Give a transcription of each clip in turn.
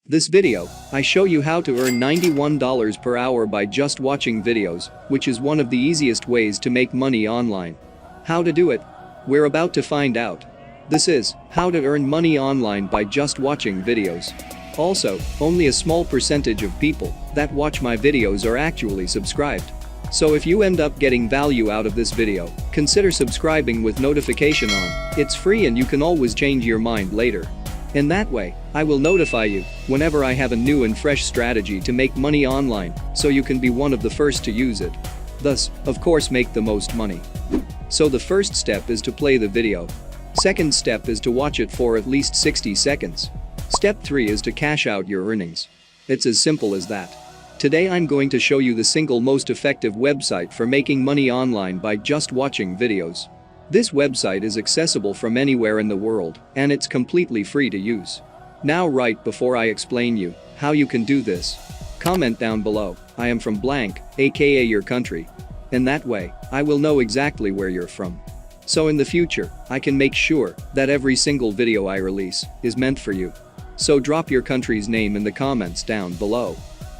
This video, I show you how to earn $91 per hour by just watching videos, which is one of the easiest ways to make money online. How to do it? We're about to find out. This is how to earn money online by just watching videos. Also, only a small percentage of people that watch my videos are actually subscribed. So if you end up getting value out of this video, consider subscribing with notification on. It's free and you can always change your mind later. In that way, I will notify you whenever I have a new and fresh strategy to make money online, so you can be one of the first to use it. Thus, of course, make the most money. So the first step is to play the video. Second step is to watch it for at least 60 seconds. Step 3 is to cash out your earnings. It's as simple as that. Today I'm going to show you the single most effective website for making money online by just watching videos. This website is accessible from anywhere in the world, and it's completely free to use. Now, right before I explain you how you can do this, comment down below, "I am from blank, aka your country." In that way, I will know exactly where you're from. So in the future, I can make sure that every single video I release is meant for you. So drop your country's name in the comments down below.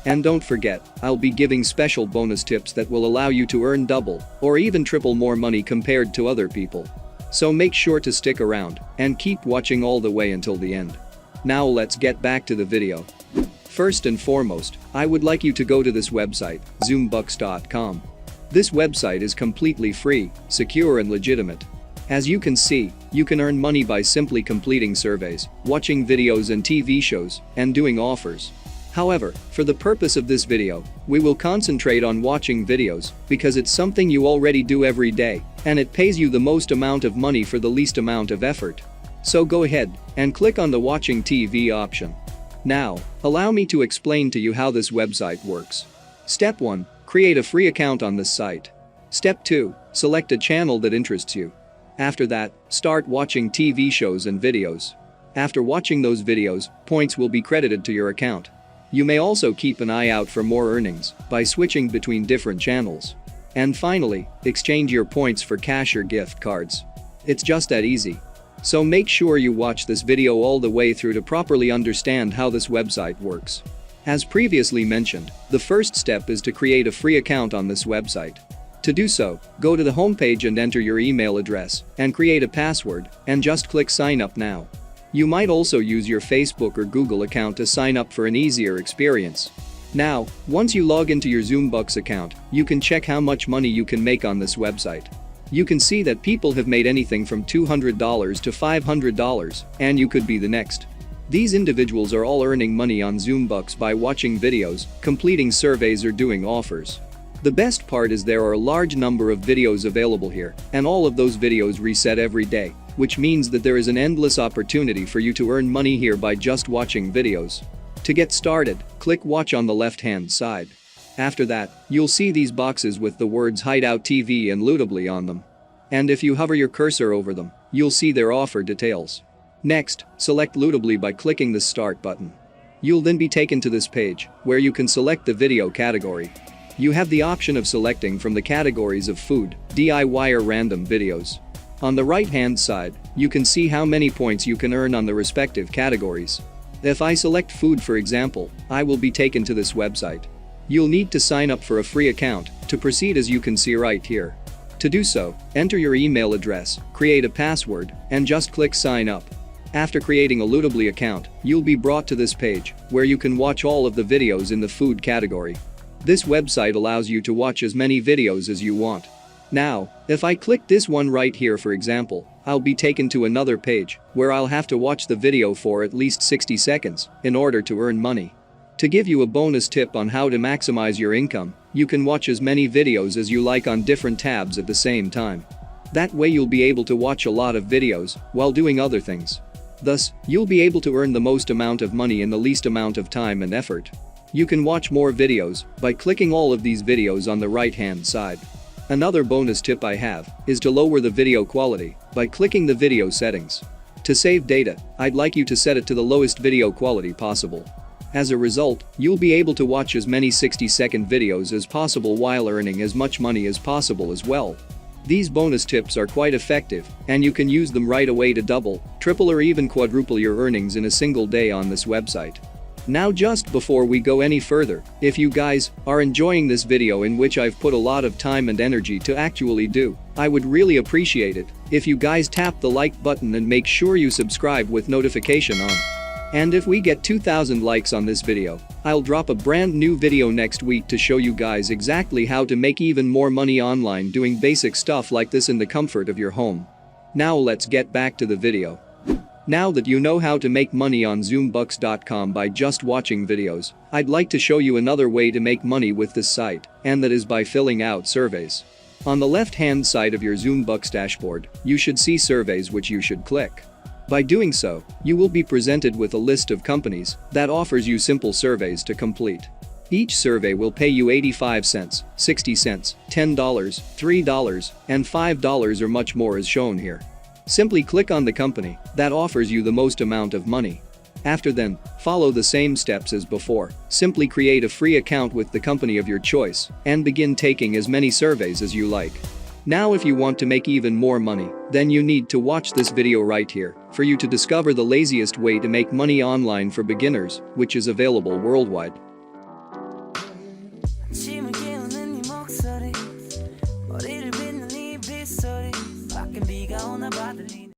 And don't forget, I'll be giving special bonus tips that will allow you to earn double or even triple more money compared to other people. So make sure to stick around and keep watching all the way until the end. Now let's get back to the video. First and foremost, I would like you to go to this website, zoombucks.com. This website is completely free, secure and legitimate. As you can see, you can earn money by simply completing surveys, watching videos and TV shows, and doing offers. However, for the purpose of this video, we will concentrate on watching videos because it's something you already do every day, and it pays you the most amount of money for the least amount of effort. So go ahead and click on the watching TV option. Now, allow me to explain to you how this website works. Step 1. Create a free account on this site. Step 2. Select a channel that interests you. After that, start watching TV shows and videos. After watching those videos, points will be credited to your account. You may also keep an eye out for more earnings by switching between different channels. And finally, exchange your points for cash or gift cards. It's just that easy. So make sure you watch this video all the way through to properly understand how this website works. As previously mentioned, the first step is to create a free account on this website. To do so, go to the homepage and enter your email address and create a password and just click sign up now. You might also use your Facebook or Google account to sign up for an easier experience. Now, once you log into your ZoomBucks account, you can check how much money you can make on this website. You can see that people have made anything from $200 to $500, and you could be the next. These individuals are all earning money on ZoomBucks by watching videos, completing surveys or doing offers. The best part is there are a large number of videos available here, and all of those videos reset every day, which means that there is an endless opportunity for you to earn money here by just watching videos. To get started, click watch on the left-hand side. After that, you'll see these boxes with the words Hideout TV and Lootably on them. And if you hover your cursor over them, you'll see their offer details. Next, select Lootably by clicking the start button. You'll then be taken to this page, where you can select the video category. You have the option of selecting from the categories of food, DIY or random videos. On the right-hand side, you can see how many points you can earn on the respective categories. If I select food, for example, I will be taken to this website. You'll need to sign up for a free account to proceed, as you can see right here. To do so, enter your email address, create a password, and just click sign up. After creating a Lootably account, you'll be brought to this page, where you can watch all of the videos in the food category. This website allows you to watch as many videos as you want. Now, if I click this one right here, for example, I'll be taken to another page where I'll have to watch the video for at least 60 seconds in order to earn money. To give you a bonus tip on how to maximize your income, you can watch as many videos as you like on different tabs at the same time. That way you'll be able to watch a lot of videos while doing other things. Thus, you'll be able to earn the most amount of money in the least amount of time and effort. You can watch more videos by clicking all of these videos on the right-hand side. Another bonus tip I have is to lower the video quality by clicking the video settings. To save data, I'd like you to set it to the lowest video quality possible. As a result, you'll be able to watch as many 60-second videos as possible while earning as much money as possible as well. These bonus tips are quite effective, and you can use them right away to double, triple or even quadruple your earnings in a single day on this website. Now just before we go any further, if you guys are enjoying this video in which I've put a lot of time and energy to actually do, I would really appreciate it if you guys tap the like button and make sure you subscribe with notification on. And if we get 2,000 likes on this video, I'll drop a brand new video next week to show you guys exactly how to make even more money online doing basic stuff like this in the comfort of your home. Now let's get back to the video. Now that you know how to make money on zoombucks.com by just watching videos, I'd like to show you another way to make money with this site, and that is by filling out surveys. On the left-hand side of your ZoomBucks dashboard, you should see surveys which you should click. By doing so, you will be presented with a list of companies that offers you simple surveys to complete. Each survey will pay you 85 cents, 60 cents, $10, $3, and $5 or much more as shown here. Simply click on the company that offers you the most amount of money. After then, follow the same steps as before. Simply create a free account with the company of your choice and begin taking as many surveys as you like. Now if you want to make even more money, then you need to watch this video right here for you to discover the laziest way to make money online for beginners, which is available worldwide.